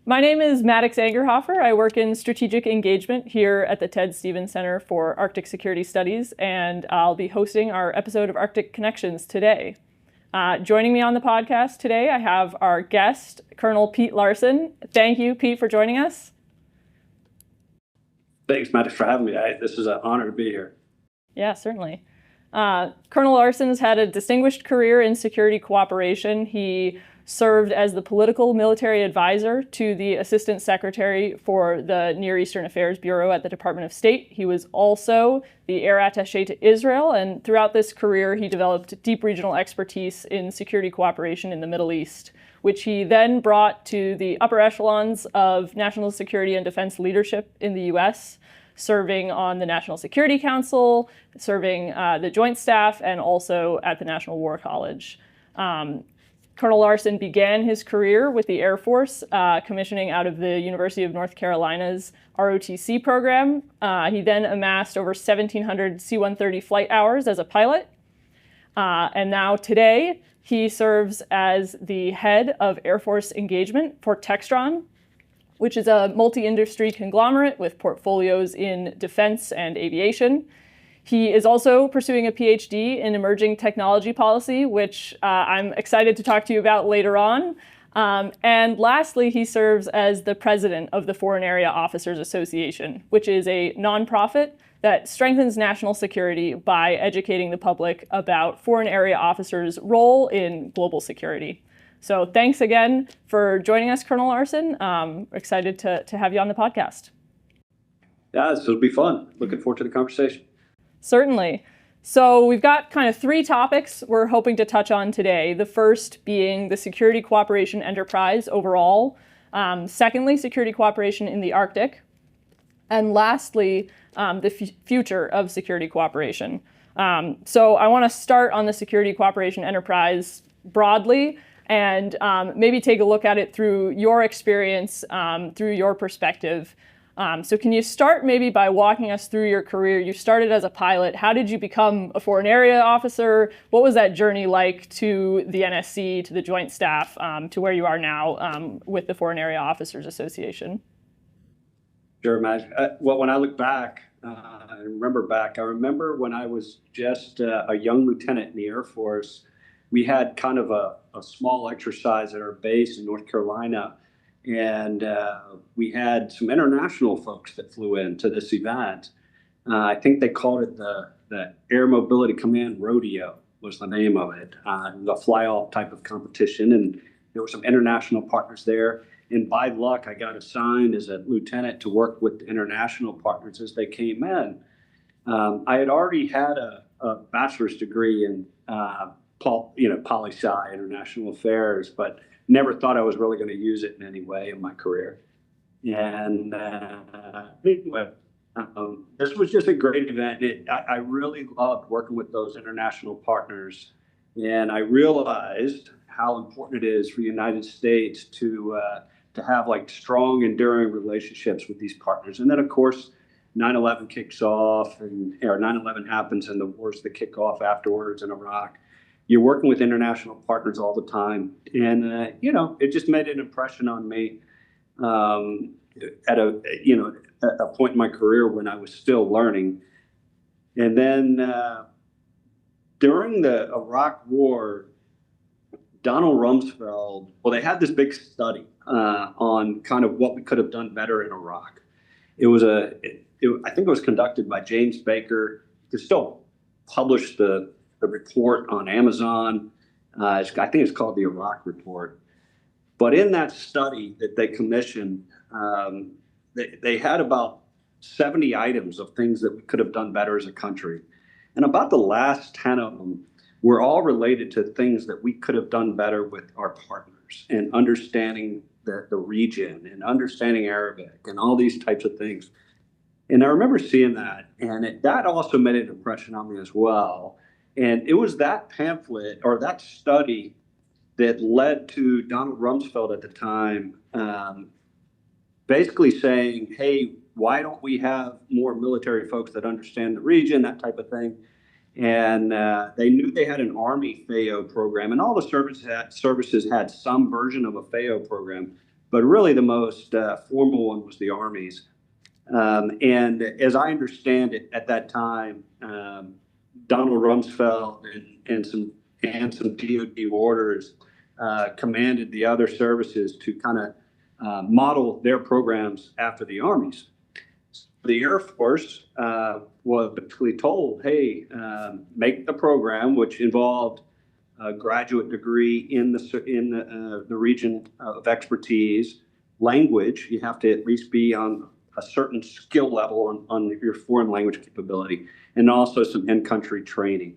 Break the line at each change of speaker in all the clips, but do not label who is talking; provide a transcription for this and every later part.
My name is Maddox Angerhofer. I work in strategic engagement here at the Ted Stevens Center for Arctic Security Studies, and I'll be hosting our episode of Arctic Connections today. Joining me on the podcast today, I have our guest, Colonel Pete Larsen. Thank you, Pete, for joining us.
Thanks, Maddox, for having me. This is an honor to be here.
Yeah, certainly. Colonel Larsen's had a distinguished career in security cooperation. He served as the political military advisor to the Assistant Secretary for the Near Eastern Affairs Bureau at the Department of State. He was also the air attaché to Israel, and throughout this career, he developed deep regional expertise in security cooperation in the Middle East, which he then brought to the upper echelons of national security and defense leadership in the U.S., serving on the National Security Council, serving the Joint Staff, and also at the National War College. Colonel Larsen began his career with the Air Force, commissioning out of the University of North Carolina's ROTC program. He then amassed over 1,700 C-130 flight hours as a pilot. And now today, he serves as the head of Air Force engagement for Textron, which is a multi-industry conglomerate with portfolios in defense and aviation. He is also pursuing a PhD in emerging technology policy, which I'm excited to talk to you about later on. And lastly, he serves as the president of the Foreign Area Officers Association, which is a nonprofit that strengthens national security by educating the public about foreign area officers' role in global security. So thanks again for joining us, Colonel Larsen. Excited to have you on the podcast.
Yeah, this will be fun. Looking forward to the conversation.
Certainly. So we've got kind of three topics we're hoping to touch on today. The first being the security cooperation enterprise overall. Secondly, security cooperation in the Arctic. And lastly, the future of security cooperation. So I want to start on the security cooperation enterprise broadly and maybe take a look at it through your experience, through your perspective. So can you start maybe by walking us through your career? You started as a pilot. How did you become a foreign area officer? What was that journey like to the NSC, to the Joint Staff, to where you are now with the Foreign Area Officers Association?
Sure, Matt. Well, when I look back, I remember when I was just a young lieutenant in the Air Force, we had kind of a small exercise at our base in North Carolina. And we had some international folks that flew into this event. I think they called it the Air Mobility Command Rodeo was the name of it. The fly-off type of competition. And there were some international partners there. And by luck, I got assigned as a lieutenant to work with the international partners as they came in. I had already had a bachelor's degree in poli-sci, international affairs, but never thought I was really going to use it in any way in my career. And anyway, this was just a great event. I really loved working with those international partners. And I realized how important it is for the United States to have like strong, enduring relationships with these partners. And then, of course, 9/11 kicks off, or 9/11 happens, and the wars that kick off afterwards in Iraq. You're working with international partners all the time. And, it just made an impression on me at a point in my career when I was still learning. And then during the Iraq War, Donald Rumsfeld, they had this big study on kind of what we could have done better in Iraq. I think it was conducted by James Baker. You can still publish the report on Amazon. I think it's called the Iraq Report. But in that study that they commissioned, they had about 70 items of things that we could have done better as a country. And about the last 10 of them were all related to things that we could have done better with our partners and understanding the region and understanding Arabic and all these types of things. And I remember seeing that, and that also made an impression on me as well. And it was that pamphlet or that study that led to Donald Rumsfeld at the time basically saying, hey, why don't we have more military folks that understand the region, that type of thing. And they knew they had an Army FAO program, and all the services had some version of a FAO program. but really the most formal one was the Army's. And as I understand it, at that time, Donald Rumsfeld and some DoD orders commanded the other services to kind of model their programs after the Army's. The Air Force was basically told, hey, make the program, which involved a graduate degree in the region of expertise, language. You have to at least be on a certain skill level on your foreign language capability, and also some in-country training.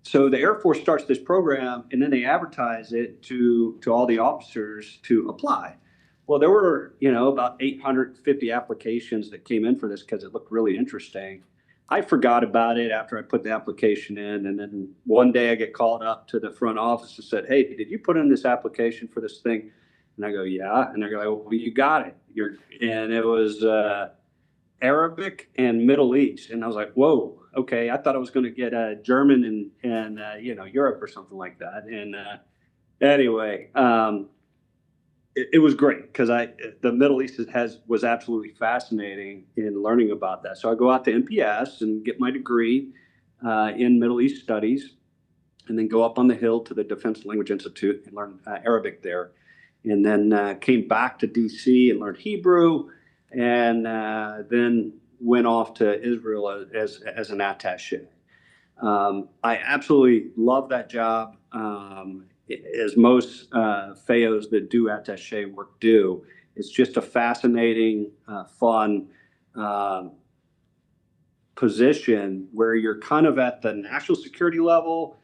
So the Air Force starts this program, and then they advertise it to all the officers to apply. Well, there were, about 850 applications that came in for this because it looked really interesting. I forgot about it after I put the application in, and then one day I get called up to the front office and said, "Hey, did you put in this application for this thing?" And I go, "Yeah." And they're like, "Well, you got it." And it was Arabic and Middle East, and I was like, "Whoa, okay." I thought I was going to get German and Europe or something like that. And anyway. It was great because the Middle East was absolutely fascinating in learning about that. So I go out to MPS and get my degree in Middle East Studies, and then go up on the hill to the Defense Language Institute and learn Arabic there, and then came back to DC and learned Hebrew, and then went off to Israel as an attaché. I absolutely love that job. As most FAOs that do attaché work do. It's just a fascinating, fun position where you're kind of at the national security level,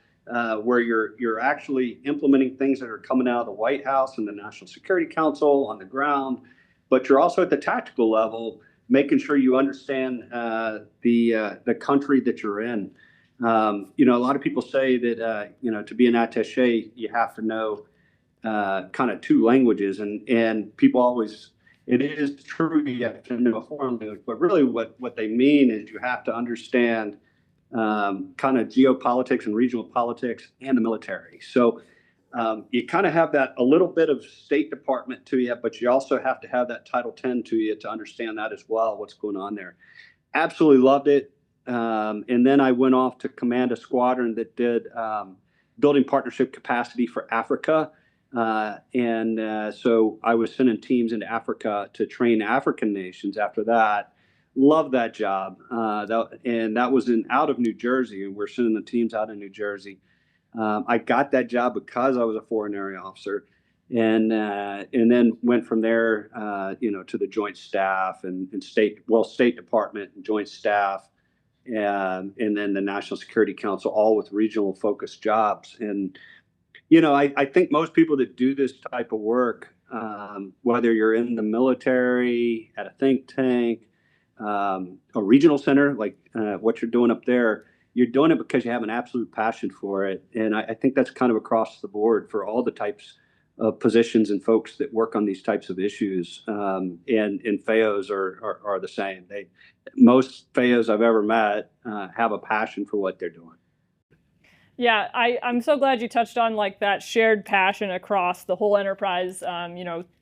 where you're actually implementing things that are coming out of the White House and the National Security Council on the ground, but you're also at the tactical level, making sure you understand the country that you're in. A lot of people say that to be an attaché, you have to know kind of two languages, and people always, it is true you have to know a foreign language, but really what they mean is you have to understand kind of geopolitics and regional politics and the military. So you kind of have that a little bit of State Department to you, but you also have to have that Title 10 to you to understand that as well, what's going on there. Absolutely loved it. And then I went off to command a squadron that did building partnership capacity for Africa. So I was sending teams into Africa to train African nations after that. Loved that job. That was out of New Jersey, and we're sending the teams out in New Jersey. I got that job because I was a foreign area officer. And then went from there, to the Joint Staff and State Department and Joint Staff, and then the National Security Council, all with regional focused jobs. And, I think most people that do this type of work, whether you're in the military, at a think tank, a regional center, like what you're doing up there, you're doing it because you have an absolute passion for it. And I think that's kind of across the board for all the types of positions and folks that work on these types of issues. And FAOs are the same. Most FAOs I've ever met have a passion for what they're doing.
Yeah, I'm so glad you touched on like that shared passion across the whole enterprise,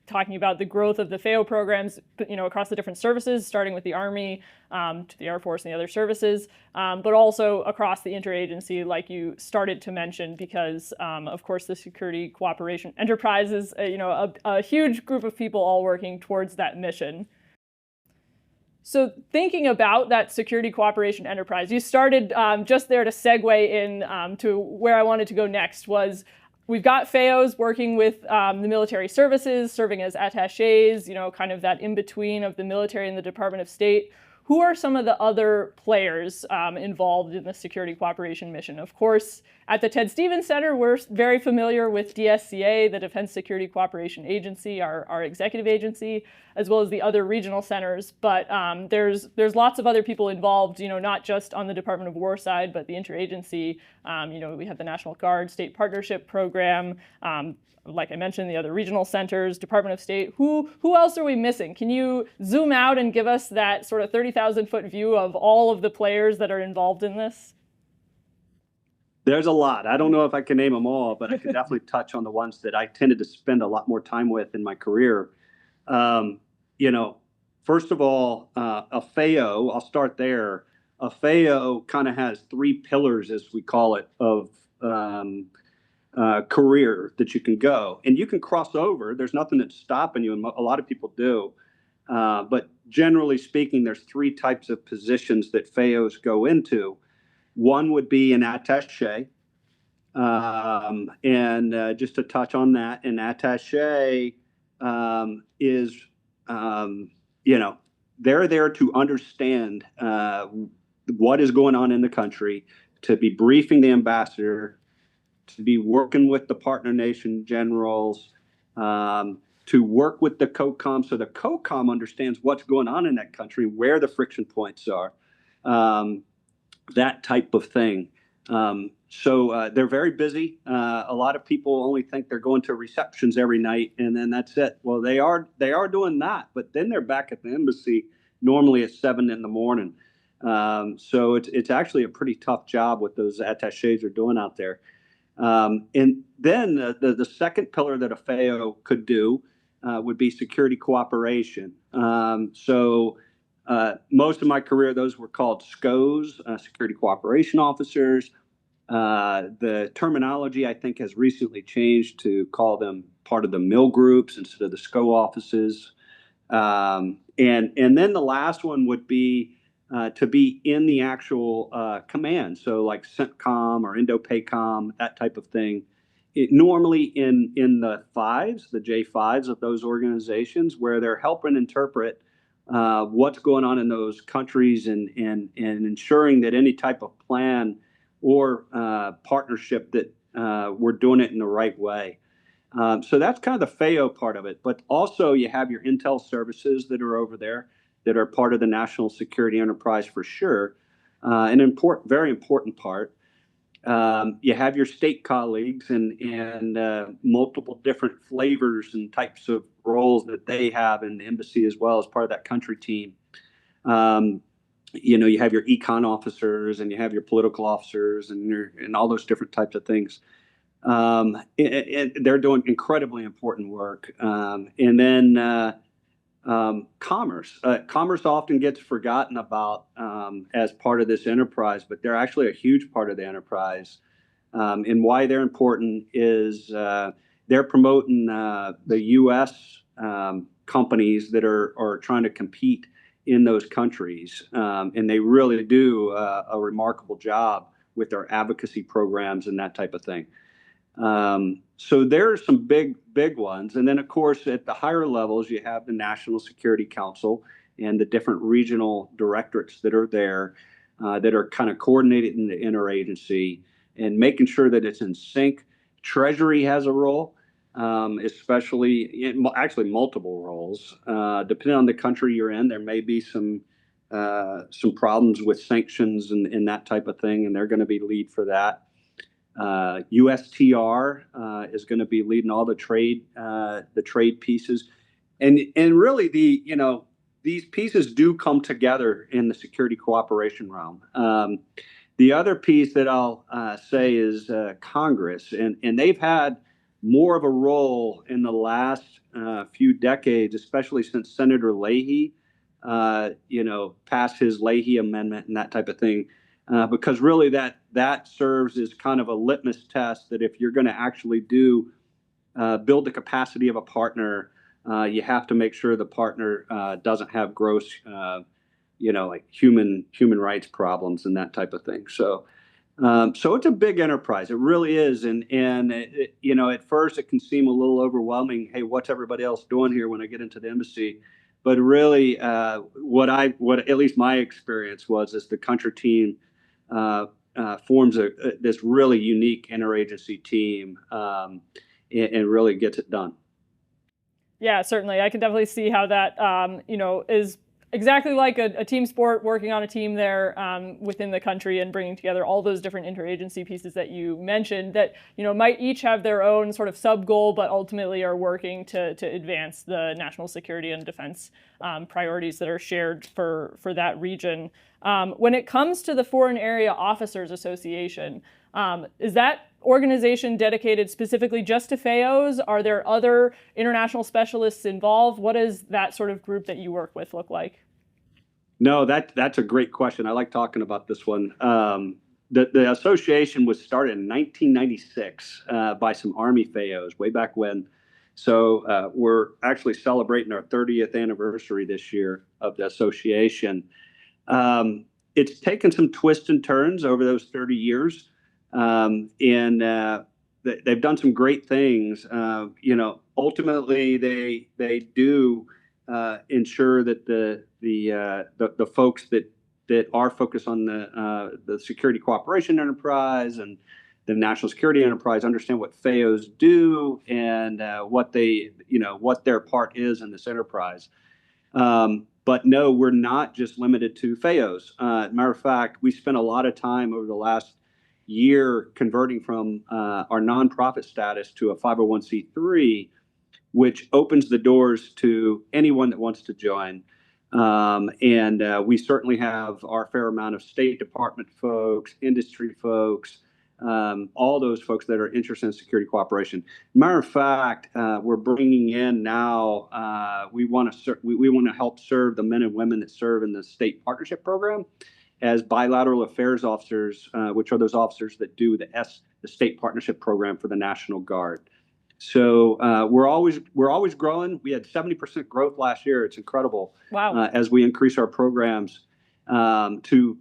talking about the growth of the FAO programs, across the different services, starting with the Army, to the Air Force and the other services, but also across the interagency, like you started to mention, because, of course, the security cooperation enterprise is, a huge group of people all working towards that mission. So thinking about that security cooperation enterprise, you started just there to segue in to where I wanted to go next was we've got FAOs working with the military services, serving as attachés, kind of that in-between of the military and the Department of State. Who are some of the other players involved in the security cooperation mission? Of course, at the Ted Stevens Center, we're very familiar with DSCA, the Defense Security Cooperation Agency, our executive agency, as well as the other regional centers. But there's lots of other people involved, not just on the Department of War side, but the interagency. We have the National Guard State Partnership Program, like I mentioned, the other regional centers, Department of State. Who else are we missing? Can you zoom out and give us that sort of 30,000-foot view of all of the players that are involved in this?
There's a lot. I don't know if I can name them all, but I can definitely touch on the ones that I tended to spend a lot more time with in my career. Um, you know, first of all, a FAO, I'll start there. A FAO kind of has three pillars, as we call it, of um, career that you can go. And you can cross over. There's nothing that's stopping you, and a lot of people do. But generally speaking, there's three types of positions that FAOs go into. One would be an attache. And just to touch on that, an attache is, um, you know, they're there to understand what is going on in the country, to be briefing the ambassador, to be working with the partner nation generals, to work with the COCOM so the COCOM understands what's going on in that country, where the friction points are, um, that type of thing. So they're very busy. A lot of people only think they're going to receptions every night and then that's it. Well, they are doing that, but then they're back at the embassy normally at 7 in the morning. So it's actually a pretty tough job what those attaches are doing out there. And then the second pillar that a FAO could do would be security cooperation. Most of my career, those were called SCOs, security cooperation officers. The terminology, I think, has recently changed to call them part of the MIL groups instead of the SCO offices. And then the last one would be to be in the actual command, so like CENTCOM or INDOPACOM, that type of thing. Normally in the fives, the J5s of those organizations, where they're helping interpret what's going on in those countries and ensuring that any type of plan or partnership that we're doing it in the right way. So that's kind of the FAO part of it. But also you have your intel services that are over there that are part of the national security enterprise for sure. An important, very important part. You have your state colleagues and multiple different flavors and types of roles that they have in the embassy as well as part of that country team. Um, you have your econ officers and you have your political officers and all those different types of things. And they're doing incredibly important work. And then commerce. Commerce often gets forgotten about as part of this enterprise, but they're actually a huge part of the enterprise. And why they're important is they're promoting the U.S. Companies that are trying to compete in those countries. And they really do a remarkable job with their advocacy programs and that type of thing. So there are some big ones. And then, of course, at the higher levels, you have the National Security Council and the different regional directorates that are there that are kind of coordinated in the interagency and making sure that it's in sync. Treasury has a role, actually multiple roles. Depending on the country you're in, there may be some problems with sanctions and that type of thing, and they're going to be lead for that. USTR is going to be leading all the trade pieces, and really these pieces do come together in the security cooperation realm. The other piece that I'll say is Congress, and they've had more of a role in the last few decades, especially since Senator Leahy, passed his Leahy amendment and that type of thing. Because really that serves as kind of a litmus test that if you're going to actually build the capacity of a partner, you have to make sure the partner doesn't have gross, like human rights problems and that type of thing. So it's a big enterprise. It really is, and at first it can seem a little overwhelming. Hey, what's everybody else doing here when I get into the embassy? But really, what at least my experience was is the country team forms this really unique interagency team and really gets it done.
Yeah, certainly. I can definitely see how that, is exactly like a team sport, working on a team there within the country and bringing together all those different interagency pieces that you mentioned that, might each have their own sort of sub goal, but ultimately are working to advance the national security and defense priorities that are shared for that region. When it comes to the Foreign Area Officers Association, Is that organization dedicated specifically just to FAOs? Are there other international specialists involved? What does that sort of group that you work with look like?
No, that's a great question. I like talking about this one. The association was started in 1996 by some Army FAOs way back when. So we're actually celebrating our 30th anniversary this year of the association. It's taken some twists and turns over those 30 years, and they've done some great things. Ultimately, they do ensure that the folks that are focused on the security cooperation enterprise and the national security enterprise understand what FAOs do and what their part is in this enterprise. But no, we're not just limited to FAOs. Matter of fact, we spent a lot of time over the last year converting from our nonprofit status to a 501c3, which opens the doors to anyone that wants to join. And we certainly have our fair amount of State Department folks, industry folks, all those folks that are interested in security cooperation. Matter of fact, we're bringing in now. We want to help serve the men and women that serve in the State Partnership Program as bilateral affairs officers, which are those officers that do the State Partnership Program for the National Guard. So we're always growing. We had 70% growth last year. It's incredible.
Wow.
As we increase our programs to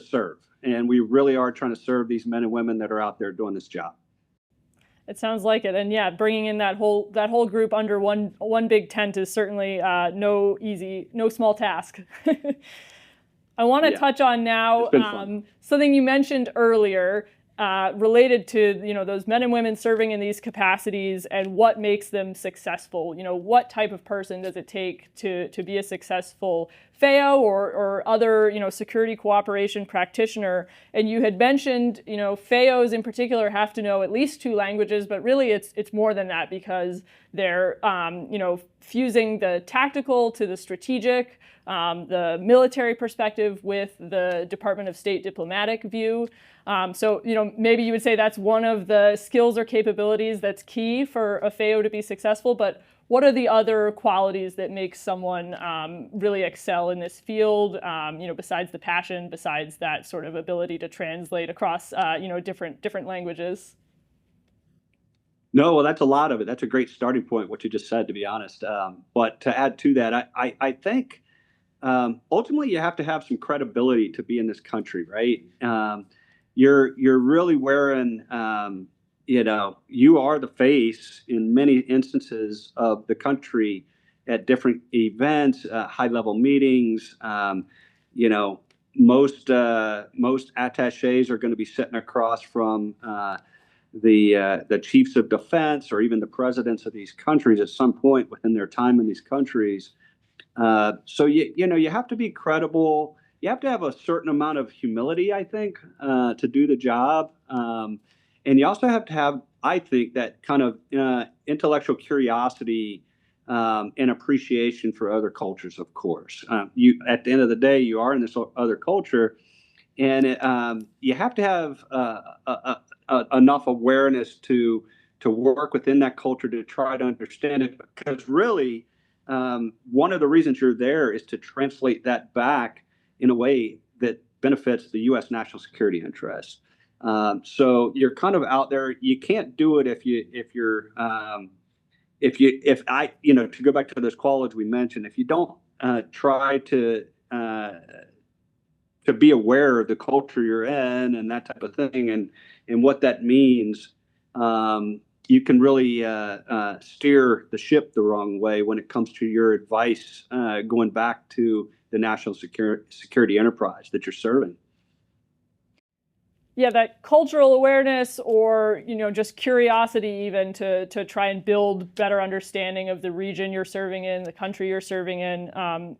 serve. And we really are trying to serve these men and women that are out there doing this job.
It sounds like it, and yeah, bringing in that whole group under one big tent is certainly no small task. I want to touch on now something you mentioned earlier related to those men and women serving in these capacities and what makes them successful. What type of person does it take to be a successful FAO or other security cooperation practitioner? And you had mentioned FAOs in particular have to know at least 2 languages, but really it's more than that because they're fusing the tactical to the strategic, the military perspective with the Department of State diplomatic view. So maybe you would say that's one of the skills or capabilities that's key for a FAO to be successful, but what are the other qualities that make someone really excel in this field, besides the passion, besides that sort of ability to translate across different languages?
No, well, that's a lot of it. That's a great starting point, what you just said, to be honest. But to add to that, I think ultimately you have to have some credibility to be in this country, right? You're really wearing, you are the face in many instances of the country at different events, high-level meetings. Most attachés are going to be sitting across from the chiefs of defense or even the presidents of these countries at some point within their time in these countries. So you have to be credible. You have to have a certain amount of humility, I think, to do the job. And you also have to have, I think, that kind of intellectual curiosity and appreciation for other cultures, of course. At the end of the day, you are in this other culture, and you have to have enough awareness to work within that culture to try to understand it. Because really, one of the reasons you're there is to translate that back in a way that benefits the U.S. national security interests. So you're kind of out there. You can't do it if to go back to those qualities we mentioned, if you don't try to be aware of the culture you're in and that type of thing and what that means, you can really steer the ship the wrong way when it comes to your advice going back to the national security enterprise that you're serving.
Yeah, that cultural awareness or, just curiosity even to try and build better understanding of the region you're serving in, the country you're serving in,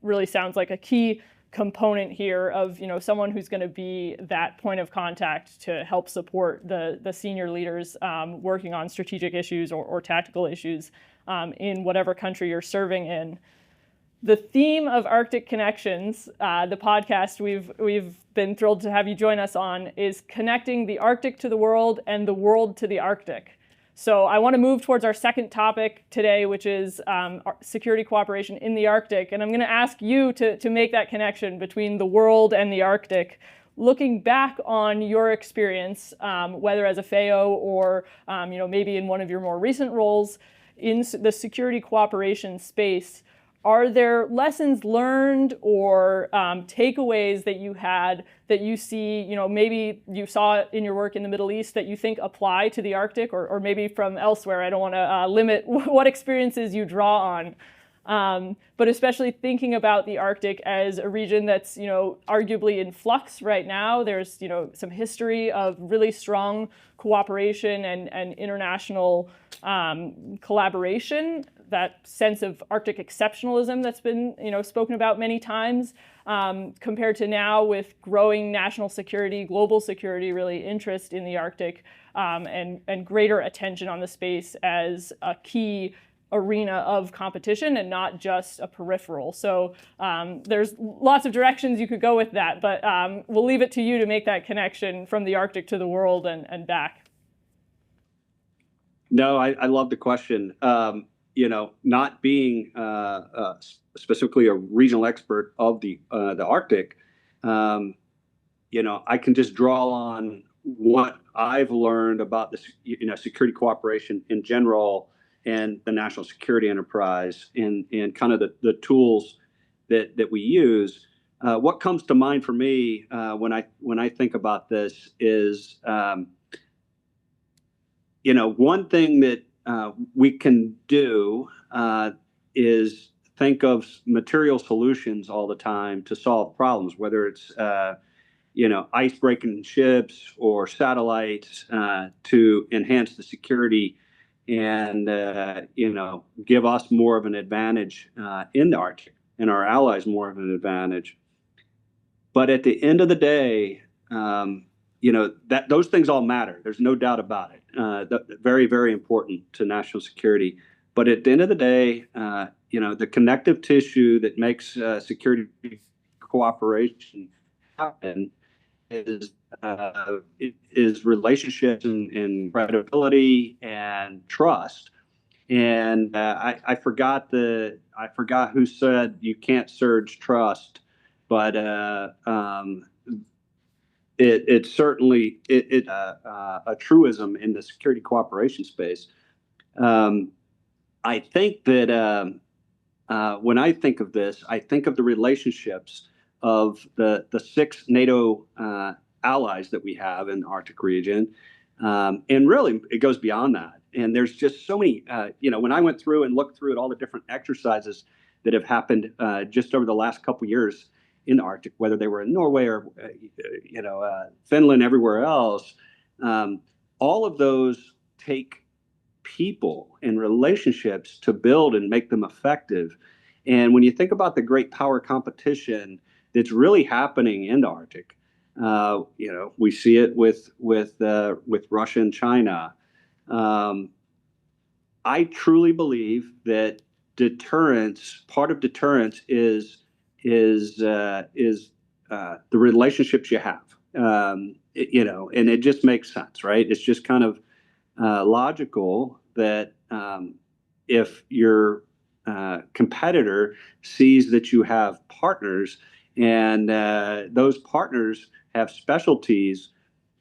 really sounds like a key component here of, someone who's going to be that point of contact to help support the senior leaders working on strategic issues or tactical issues in whatever country you're serving in. The theme of Arctic Connections, the podcast we've been thrilled to have you join us on, is connecting the Arctic to the world and the world to the Arctic. So I want to move towards our second topic today, which is security cooperation in the Arctic. And I'm going to ask you to make that connection between the world and the Arctic. Looking back on your experience, whether as a FAO or maybe in one of your more recent roles in the security cooperation space, are there lessons learned or takeaways that you had that you see, maybe you saw in your work in the Middle East that you think apply to the Arctic or maybe from elsewhere? I don't want to limit what experiences you draw on. But especially thinking about the Arctic as a region that's, arguably in flux right now. There's, some history of really strong cooperation and international collaboration, that sense of Arctic exceptionalism that's been, spoken about many times, compared to now with growing national security, global security, really interest in the Arctic, and greater attention on the space as a key arena of competition and not just a peripheral. So there's lots of directions you could go with that, but we'll leave it to you to make that connection from the Arctic to the world and back.
No, I love the question. Not being specifically a regional expert of the Arctic, I can just draw on what I've learned about the security cooperation in general and the national security enterprise and kind of the tools that we use. What comes to mind for me when I think about this is one thing that we can do is think of material solutions all the time to solve problems, whether it's ice-breaking ships or satellites to enhance the security and give us more of an advantage in the Arctic and our allies more of an advantage. But at the end of the day, that those things all matter. There's no doubt about it. Very, very important to national security. But at the end of the day, the connective tissue that makes security cooperation happen is relationships and credibility and trust. And I forgot who said you can't surge trust, but it's certainly a truism in the security cooperation space. I think that when I think of this, I think of the relationships of the 6 NATO allies that we have in the Arctic region, and really it goes beyond that. And there's just so many. When I went through and looked through at all the different exercises that have happened just over the last couple of years in the Arctic, whether they were in Norway or Finland, everywhere else, all of those take people and relationships to build and make them effective. And when you think about the great power competition that's really happening in the Arctic, we see it with Russia and China. I truly believe that part of deterrence is the relationships you have, and it just makes sense, right? It's just kind of logical that if your competitor sees that you have partners and those partners have specialties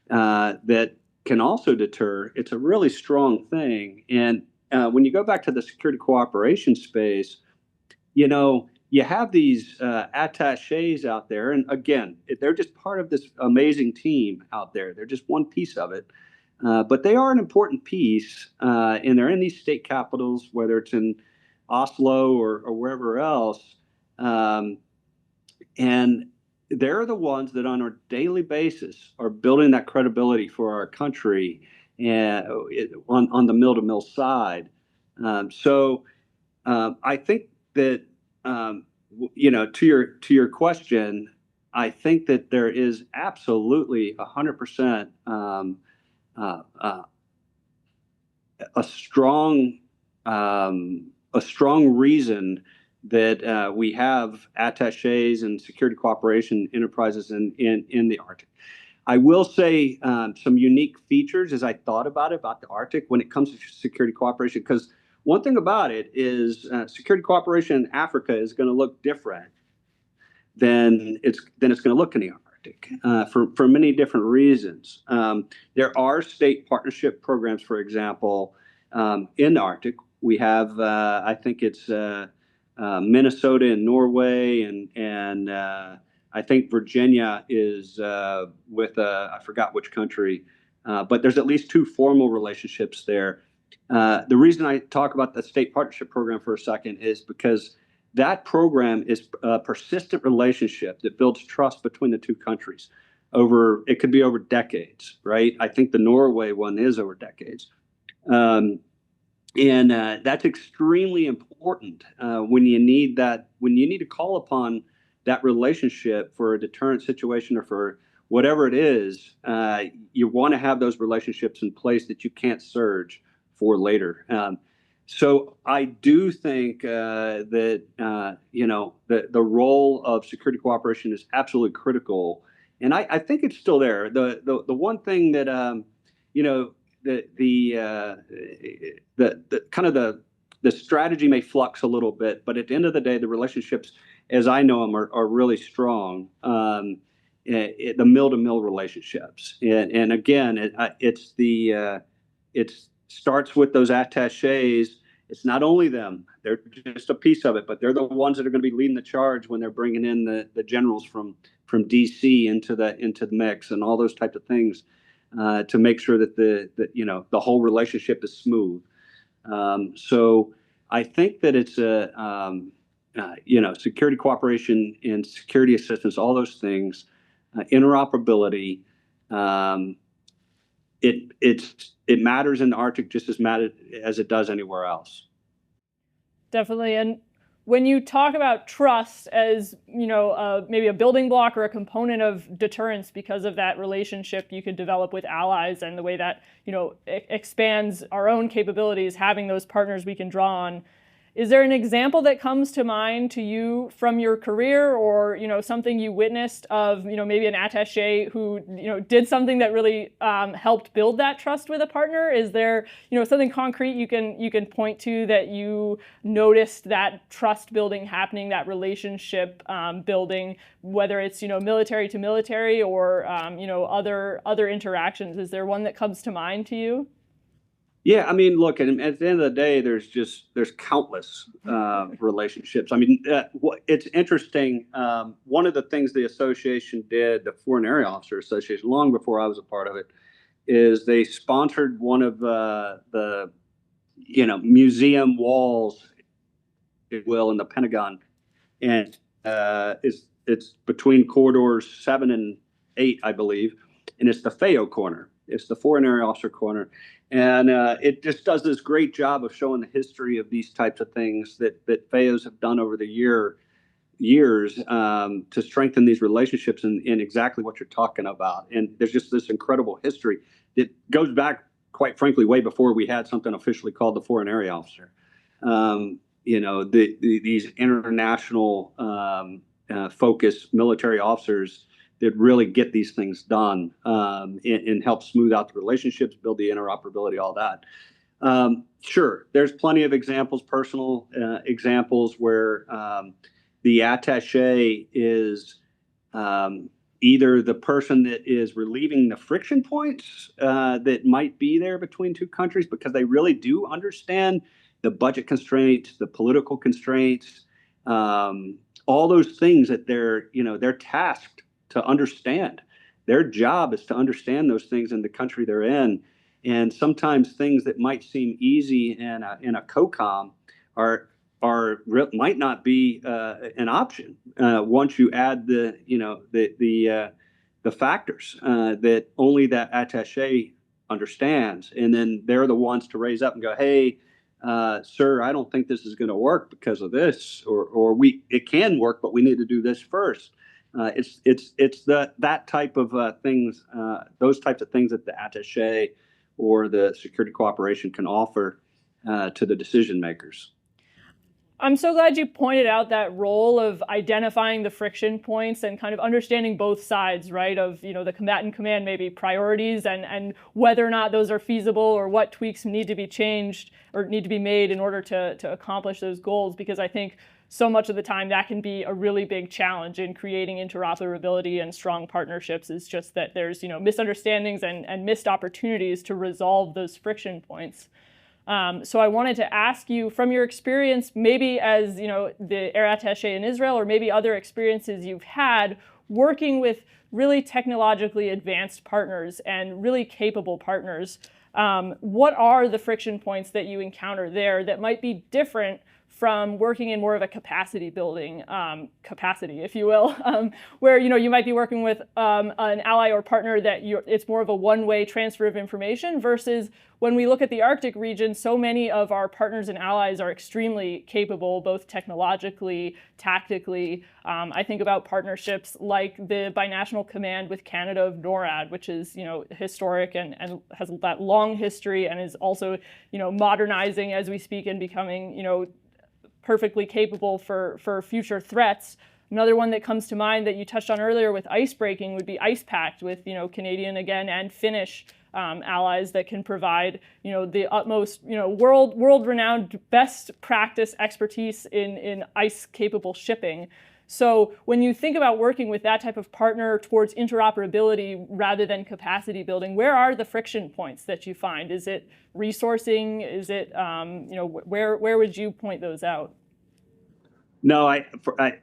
that can also deter, it's a really strong thing. And when you go back to the security cooperation space, you have these attaches out there. And again, they're just part of this amazing team out there. They're just one piece of it. But they are an important piece. And they're in these state capitals, whether it's in Oslo or wherever else. And they're the ones that on a daily basis are building that credibility for our country and on the mill-to-mill side. So I think that, to your question, I think that there is absolutely 100% a strong reason that we have attachés and security cooperation enterprises in the Arctic. I will say some unique features as I thought about the Arctic when it comes to security cooperation, because one thing about it is security cooperation in Africa is going to look different than it's going to look in the Arctic for many different reasons. There are state partnership programs, for example, in the Arctic. We have, I think it's Minnesota and Norway, and I think Virginia is with I forgot which country, but there's at least two formal relationships there. The reason I talk about the state partnership program for a second is because that program is a persistent relationship that builds trust between the two countries over, it could be over decades, right? I think the Norway one is over decades. And that's extremely important when you need to call upon that relationship for a deterrent situation or for whatever it is. You want to have those relationships in place that you can't surge for later. So I do think that the role of security cooperation is absolutely critical, and I think it's still there. The one thing that the kind of the strategy may flux a little bit, but at the end of the day, the relationships, as I know them, are really strong. The mill-to-mill relationships, and again, it starts with those attachés. It's not only them; they're just a piece of it, but they're the ones that are going to be leading the charge when they're bringing in the generals from DC into the mix and all those types of things to make sure that the whole relationship is smooth. So I think that it's security cooperation and security assistance, all those things, interoperability. It matters in the Arctic just as matters as it does anywhere else.
Definitely. And when you talk about trust as, maybe a building block or a component of deterrence because of that relationship you could develop with allies and the way that, expands our own capabilities, having those partners we can draw on. Is there an example that comes to mind to you from your career, or something you witnessed of maybe an attaché who did something that really helped build that trust with a partner? Is there something concrete you can point to that you noticed that trust building happening, that relationship building, whether it's military to military or other interactions? Is there one that comes to mind to you?
Yeah, I mean, look, and at the end of the day, there's countless relationships. I mean, it's interesting. One of the things the association did, the Foreign Area Officer Association, long before I was a part of it, is they sponsored one of the museum walls, if you will, in the Pentagon, and it's between corridors 7 and 8, I believe, and it's the FAO corner. It's the Foreign Area Officer corner. And it just does this great job of showing the history of these types of things that FAOs have done over the years to strengthen these relationships in exactly what you're talking about. And there's just this incredible history that goes back, quite frankly, way before we had something officially called the Foreign Area Officer. These international focused military officers that really get these things done and help smooth out the relationships, build the interoperability, all that. Sure, there's plenty of examples, personal examples where the attaché is either the person that is relieving the friction points that might be there between two countries because they really do understand the budget constraints, the political constraints, all those things that they're tasked to understand. Their job is to understand those things in the country they're in. And sometimes things that might seem easy in a COCOM might not be an option once you add the factors that only that attaché understands, and then they're the ones to raise up and go, "Hey, sir, I don't think this is going to work because of this, or it can work, but we need to do this first." It's that type of things, those types of things that the attaché or the security cooperation can offer to the decision makers.
I'm so glad you pointed out that role of identifying the friction points and kind of understanding both sides, right? Of, the combatant command maybe priorities and whether or not those are feasible or what tweaks need to be changed or need to be made in order to accomplish those goals. Because I think so much of the time that can be a really big challenge in creating interoperability and strong partnerships, is just that there's, misunderstandings and missed opportunities to resolve those friction points. So I wanted to ask you, from your experience, maybe as the air attaché in Israel, or maybe other experiences you've had working with really technologically advanced partners and really capable partners, what are the friction points that you encounter there that might be different from working in more of a capacity building capacity, if you will, where you might be working with an ally or partner that it's more of a one-way transfer of information, versus when we look at the Arctic region, so many of our partners and allies are extremely capable, both technologically, tactically. I think about partnerships like the binational command with Canada of NORAD, which is historic and has that long history, and is also modernizing as we speak and becoming perfectly capable for future threats. Another one that comes to mind that you touched on earlier with ice breaking would be Ice Pact, with Canadian again and Finnish allies that can provide the utmost world-renowned best practice expertise in ice capable shipping. So when you think about working with that type of partner towards interoperability rather than capacity building, where are the friction points that you find? Is it resourcing? Is it where would you point those out?
No,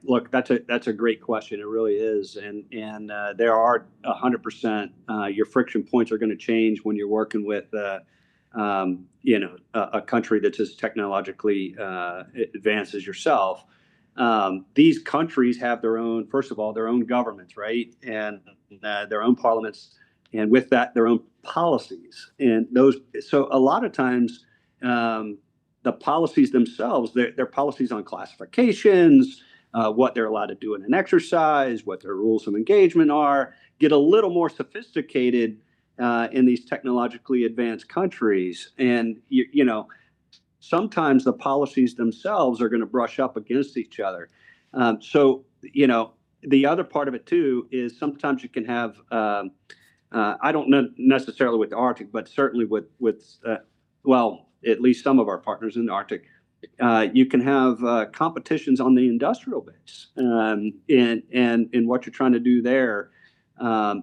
look. That's a great question. It really is, and there are 100%. Your friction points are going to change when you're working with a country that's as technologically advanced as yourself. These countries have first of all, their own governments, right? And their own parliaments, and with that, their own policies. And so a lot of times, the policies themselves, their policies on classifications, what they're allowed to do in an exercise, what their rules of engagement are, get a little more sophisticated in these technologically advanced countries. And sometimes the policies themselves are going to brush up against each other. So, the other part of it too is sometimes you can have, I don't know necessarily with the Arctic, but certainly with at least some of our partners in the Arctic, you can have competitions on the industrial base and what you're trying to do there.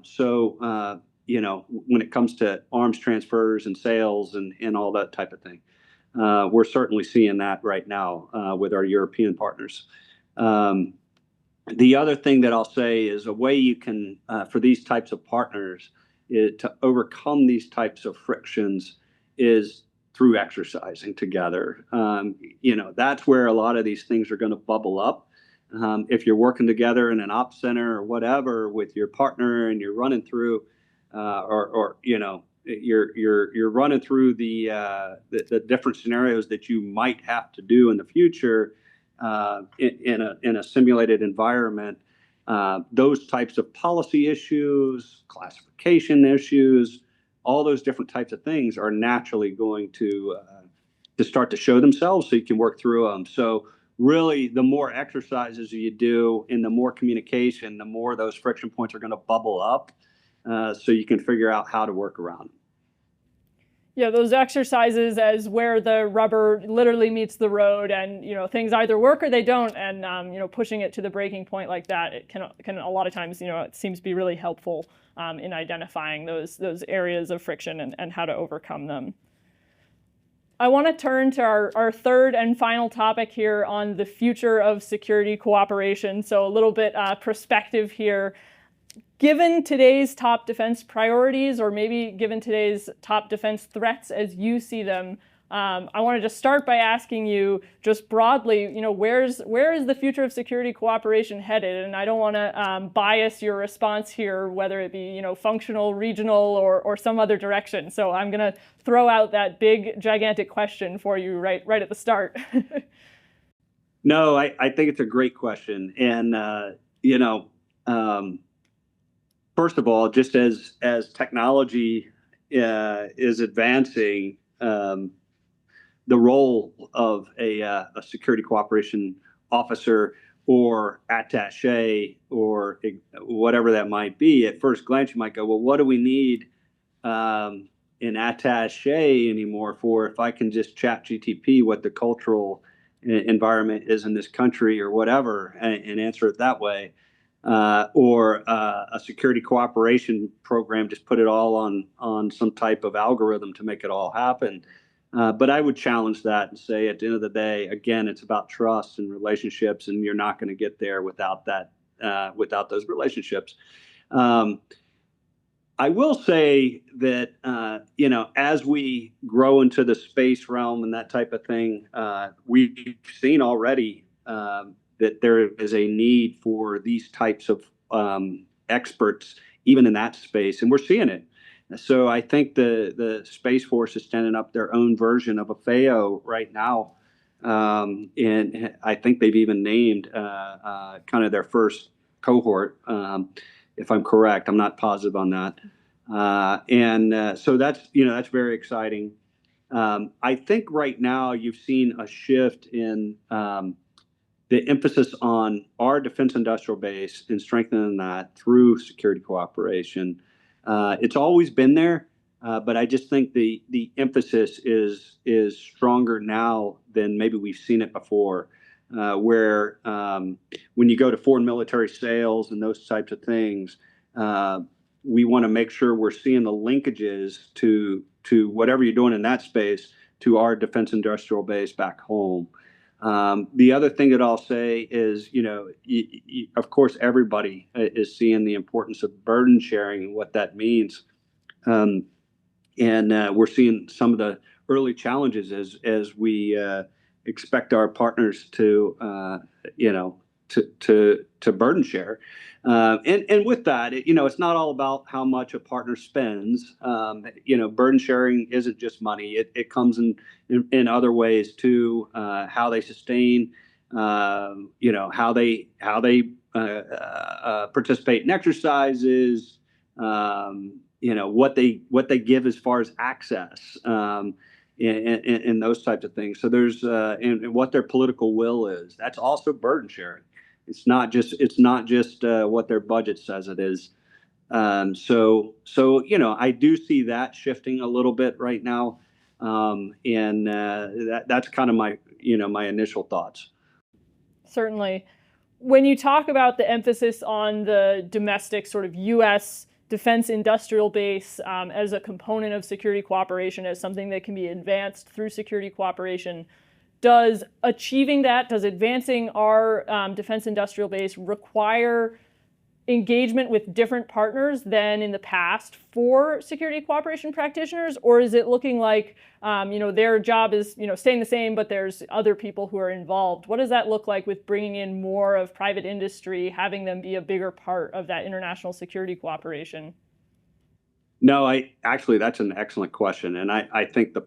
So, when it comes to arms transfers and sales and all that type of thing. We're certainly seeing that right now with our European partners. The other thing that I'll say is a way you can, for these types of partners, to overcome these types of frictions is through exercising together. That's where a lot of these things are going to bubble up. If you're working together in an ops center or whatever with your partner, and you're running through, you're running through the different scenarios that you might have to do in the future in a simulated environment. Those types of policy issues, classification issues, all those different types of things are naturally going to start to show themselves, so you can work through them. So really, the more exercises you do and the more communication, the more those friction points are going to bubble up. So you can figure out how to work around them.
Yeah, those exercises as where the rubber literally meets the road, and things either work or they don't, and pushing it to the breaking point like that, it can a lot of times it seems to be really helpful in identifying those areas of friction and how to overcome them. I want to turn to our third and final topic here on the future of security cooperation. So a little bit perspective here. Given today's top defense priorities, or maybe given today's top defense threats as you see them, I want to just start by asking you just broadly, where is the future of security cooperation headed? And I don't want to bias your response here, whether it be functional, regional, or some other direction. So I'm going to throw out that big, gigantic question for you right at the start.
No, I think it's a great question, and first of all, just as technology is advancing, the role of a security cooperation officer or attaché or whatever that might be. At first glance, you might go, well, what do we need an attaché anymore for if I can just chat GTP what the cultural environment is in this country or whatever and answer it that way. Or a security cooperation program, just put it all on some type of algorithm to make it all happen. But I would challenge that and say, at the end of the day, again, it's about trust and relationships, and you're not going to get there without that, without those relationships. I will say that as we grow into the space realm and that type of thing, we've seen already that there is a need for these types of experts, even in that space, and we're seeing it. So I think the Space Force is standing up their own version of a FAO right now, and I think they've even named kind of their first cohort, if I'm correct. I'm not positive on that, so that's very exciting. I think right now you've seen a shift in the emphasis on our defense industrial base and strengthening that through security cooperation. It's always been there, but I just think the emphasis is stronger now than maybe we've seen it before. Where when you go to foreign military sales and those types of things, we want to make sure we're seeing the linkages to whatever you're doing in that space to our defense industrial base back home. The other thing that I'll say is, of course, everybody is seeing the importance of burden sharing and what that means. And we're seeing some of the early challenges as we expect our partners to burden share. And with that, it's not all about how much a partner spends. Burden sharing isn't just money. It comes in other ways too. How they sustain, how they participate in exercises, what they give as far as access, and those types of things. So there's and what their political will is. That's also burden sharing. It's not just what their budget says it is. So I do see that shifting a little bit right now, and that's kind of my my initial thoughts.
Certainly. When you talk about the emphasis on the domestic sort of U.S. defense industrial base as a component of security cooperation, as something that can be advanced through security cooperation, does advancing our defense industrial base require engagement with different partners than in the past for security cooperation practitioners? Or is it looking like their job is staying the same, but there's other people who are involved? What does that look like with bringing in more of private industry, having them be a bigger part of that international security cooperation?
No, that's an excellent question, and I think the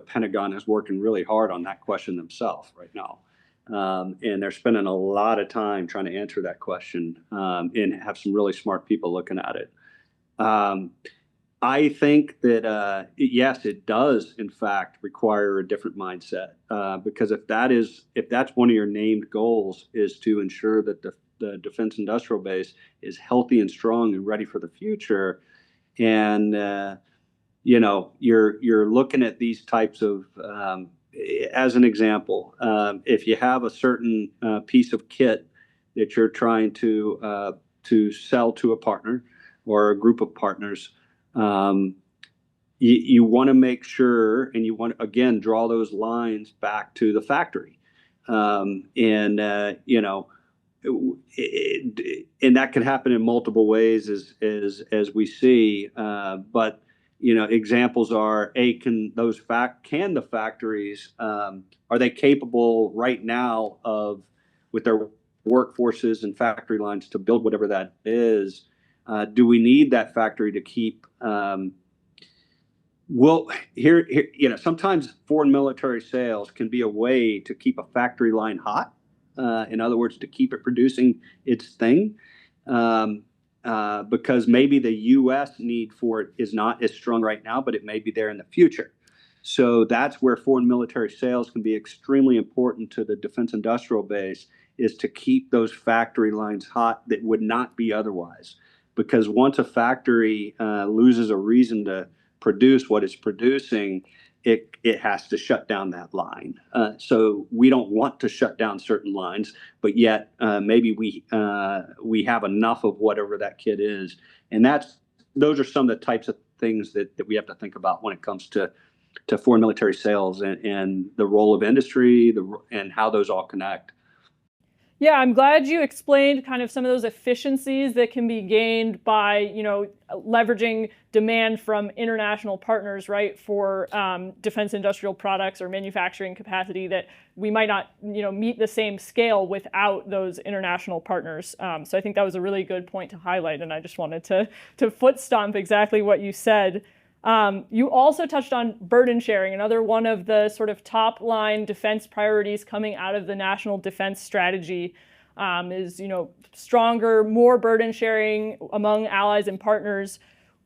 Pentagon is working really hard on that question themselves right now, and they're spending a lot of time trying to answer that question, and have some really smart people looking at it. I think that yes, it does in fact require a different mindset, because if that's one of your named goals is to ensure that the defense industrial base is healthy and strong and ready for the future. And you're looking at these types of, as an example, if you have a certain piece of kit that you're trying to sell to a partner or a group of partners, you want to make sure, and you want to again draw those lines back to the factory, and that can happen in multiple ways as we see. But examples are can the factories are they capable right now of with their workforces and factory lines to build whatever that is? Do we need that factory to keep? Well, here sometimes foreign military sales can be a way to keep a factory line hot. In other words, to keep it producing its thing, because maybe the U.S. need for it is not as strong right now, but it may be there in the future. So that's where foreign military sales can be extremely important to the defense industrial base, is to keep those factory lines hot that would not be otherwise. Because once a factory loses a reason to produce what it's producing, it has to shut down that line. So we don't want to shut down certain lines, but yet maybe we have enough of whatever that kit is, and those are some of the types of things that we have to think about when it comes to foreign military sales and the role of industry, and how those all connect.
Yeah, I'm glad you explained kind of some of those efficiencies that can be gained by, leveraging demand from international partners, right, for defense industrial products or manufacturing capacity that we might not, meet the same scale without those international partners. So I think that was a really good point to highlight, and I just wanted to foot stomp exactly what you said. You also touched on burden sharing. Another one of the sort of top line defense priorities coming out of the National Defense Strategy is, stronger, more burden sharing among allies and partners.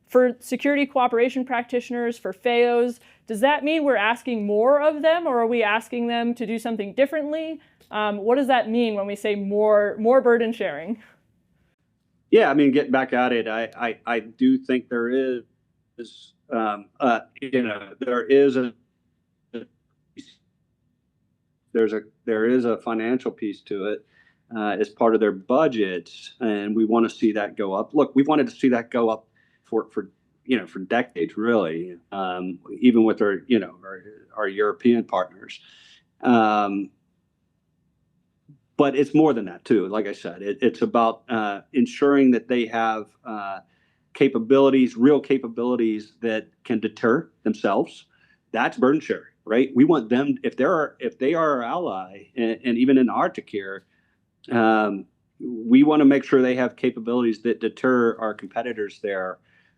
For security cooperation practitioners, for FAOs, does that mean we're asking more of them, or are we asking them to do something differently? What does that mean when we say more burden sharing?
Yeah, I mean, getting back at it, I do think there is there is a financial piece to it as part of their budgets, and we want to see that go up. Look, we've wanted to see that go up for decades, really, even with our European partners. But it's more than that too. Like I said, it's about ensuring that they have real capabilities that can deter themselves. That's burden sharing, right? We want them, if they are our ally, and even in Arctic here, we want to make sure they have capabilities that deter our competitors there,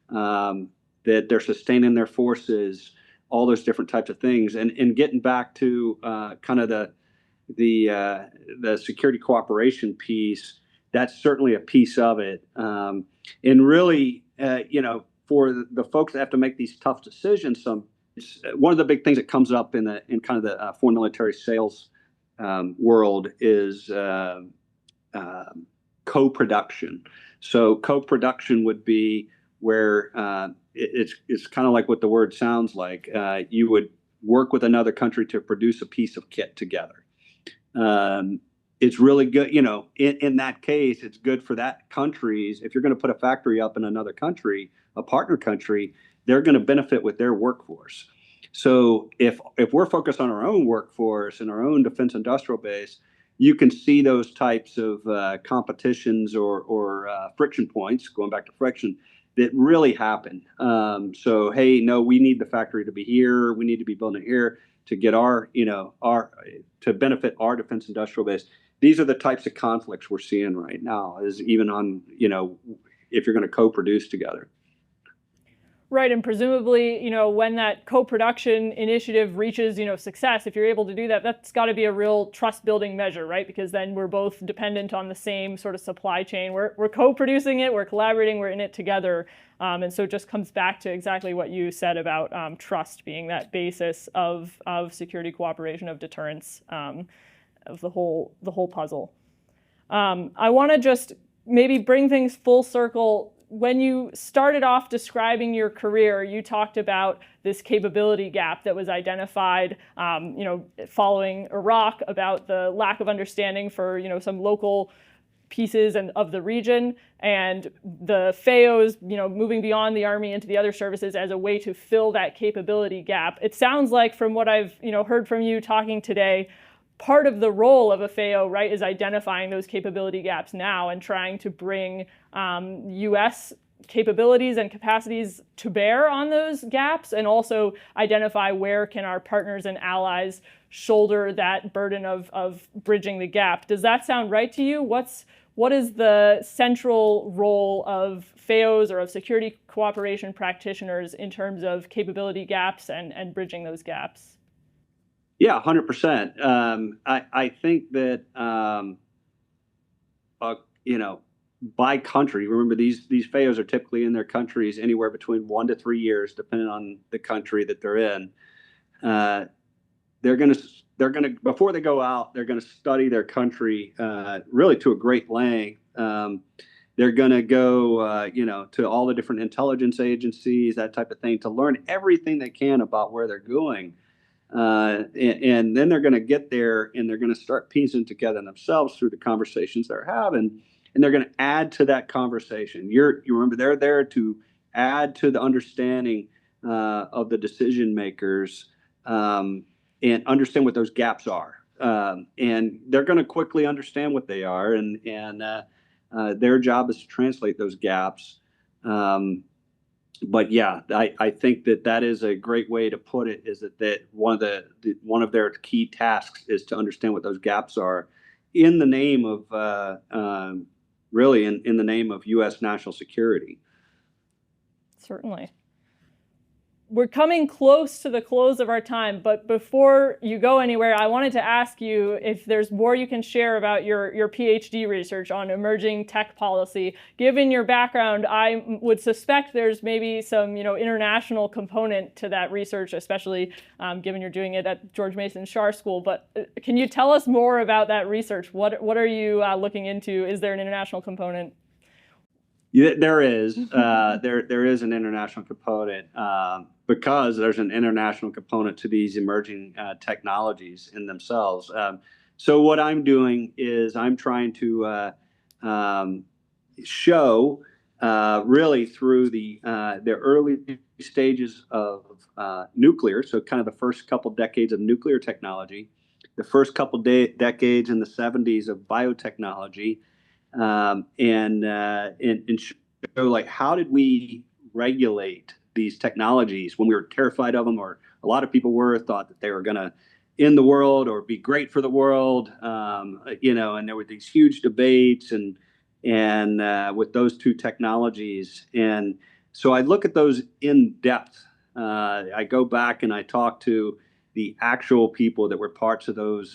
that they're sustaining their forces, all those different types of things. And getting back to kind of the security cooperation piece, that's certainly a piece of it. And really, for the folks that have to make these tough decisions, one of the big things that comes up in kind of the foreign military sales world is co-production. So co-production would be where it's kind of like what the word sounds like. You would work with another country to produce a piece of kit together. It's really good, in that case, it's good for that country's, if you're going to put a factory up in another country, a partner country, they're going to benefit with their workforce. So if we're focused on our own workforce and our own defense industrial base, you can see those types of competitions or friction points, going back to friction, that really happen. So, hey, no, we need the factory to be here. We need to be building it here to get to benefit our defense industrial base. These are the types of conflicts we're seeing right now, is even on, if you're going to co-produce together.
Right, and presumably, when that co-production initiative reaches, success, if you're able to do that, that's got to be a real trust-building measure, right? Because then we're both dependent on the same sort of supply chain. We're co-producing it, we're collaborating, we're in it together, and so it just comes back to exactly what you said about trust being that basis of security cooperation, of deterrence, of the whole puzzle. I want to just maybe bring things full circle. When you started off describing your career, you talked about this capability gap that was identified, following Iraq, about the lack of understanding for, some local pieces of the region, and the FAOs, moving beyond the Army into the other services as a way to fill that capability gap. It sounds like, from what I've, heard from you talking today, part of the role of a FAO, right, is identifying those capability gaps now and trying to bring U.S. capabilities and capacities to bear on those gaps, and also identify where can our partners and allies shoulder that burden of bridging the gap. Does that sound right to you? What is the central role of FAOs or of security cooperation practitioners in terms of capability gaps and bridging those gaps?
Yeah, 100%. I think that by country, remember these FAOs are typically in their countries anywhere between 1 to 3 years, depending on the country that they're in. uh, they're going to before they go out, they're going to study their country really to a great length. They're going to go, to all the different intelligence agencies, that type of thing, to learn everything they can about where they're going. And then they're going to get there and they're going to start piecing together themselves through the conversations they're having, and they're going to add to that conversation. You remember, they're there to add to the understanding of the decision makers, and understand what those gaps are. And they're going to quickly understand what they are, and their job is to translate those gaps. But yeah, I think that is a great way to put it. Is that one of their key tasks is to understand what those gaps are, in the name of really in the name of U.S. national security.
Certainly. We're coming close to the close of our time, but before you go anywhere, I wanted to ask you if there's more you can share about your PhD research on emerging tech policy. Given your background, I would suspect there's maybe some international component to that research, especially given you're doing it at George Mason Schar School. But can you tell us more about that research? What are you looking into? Is there an international component?
Yeah, there is. There is an international component, because there's an international component to these emerging technologies in themselves. So what I'm doing is I'm trying to show, really through the early stages of nuclear, so kind of the first couple decades of nuclear technology, the first couple decades in the 70s of biotechnology, and show, like, how did we regulate these technologies when we were terrified of them, or a lot of people thought that they were going to end the world or be great for the world, and there were these huge debates and with those two technologies. And so I look at those in depth. I go back and I talk to the actual people that were parts of those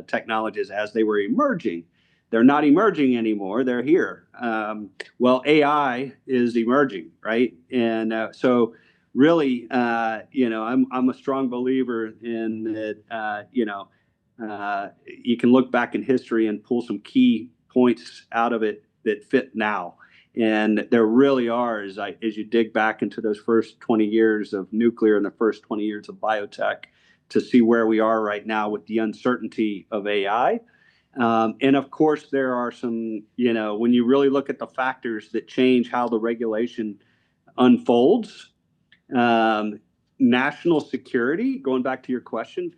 technologies as they were emerging. They're not emerging anymore. They're here. Well, AI is emerging, right? And so really, I'm a strong believer in that, you can look back in history and pull some key points out of it that fit now. And there really are, as you dig back into those first 20 years of nuclear and the first 20 years of biotech, to see where we are right now with the uncertainty of AI. And of course, there are some, when you really look at the factors that change how the regulation unfolds, national security, going back to your question,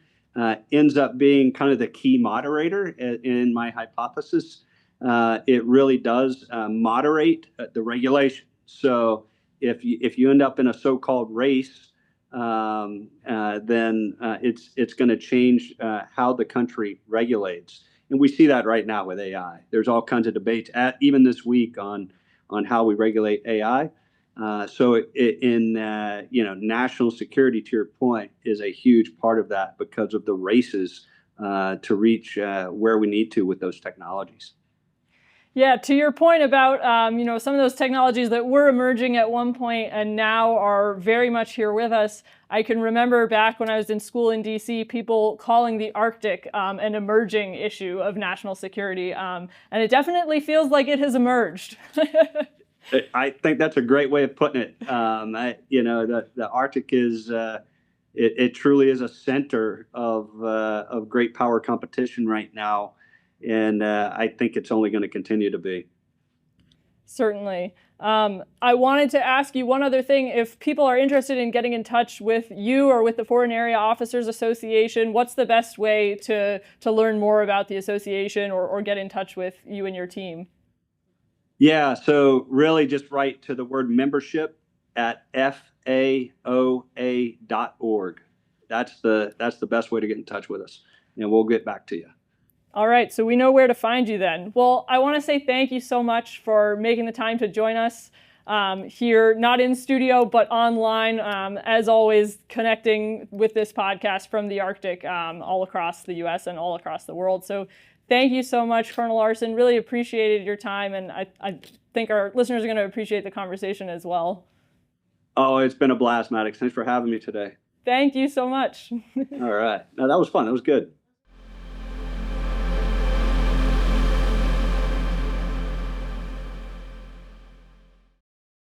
ends up being kind of the key moderator in my hypothesis. It really does moderate the regulation. So if you end up in a so-called race, then it's going to change how the country regulates. And we see that right now with AI. There's all kinds of debates, even this week, on how we regulate AI. So national security, to your point, is a huge part of that, because of the races to reach where we need to with those technologies.
Yeah, to your point about some of those technologies that were emerging at one point and now are very much here with us. I can remember back when I was in school in DC, people calling the Arctic an emerging issue of national security, and it definitely feels like it has emerged.
I think that's a great way of putting it. The Arctic is it truly is a center of great power competition right now. And I think it's only going to continue to be.
Certainly. I wanted to ask you one other thing. If people are interested in getting in touch with you or with the Foreign Area Officers Association, what's the best way to learn more about the association or get in touch with you and your team?
Yeah, so really just write to the word membership at FAOA.org. That's the best way to get in touch with us, and we'll get back to you.
All right, so we know where to find you then. Well, I want to say thank you so much for making the time to join us here, not in studio, but online, as always, connecting with this podcast from the Arctic all across the U.S. and all across the world. So thank you so much, Colonel Larsen. Really appreciated your time, and I think our listeners are going to appreciate the conversation as well.
Oh, it's been a blast, Maddox. Thanks for having me today.
Thank you so much.
All right. No, that was fun. That was good.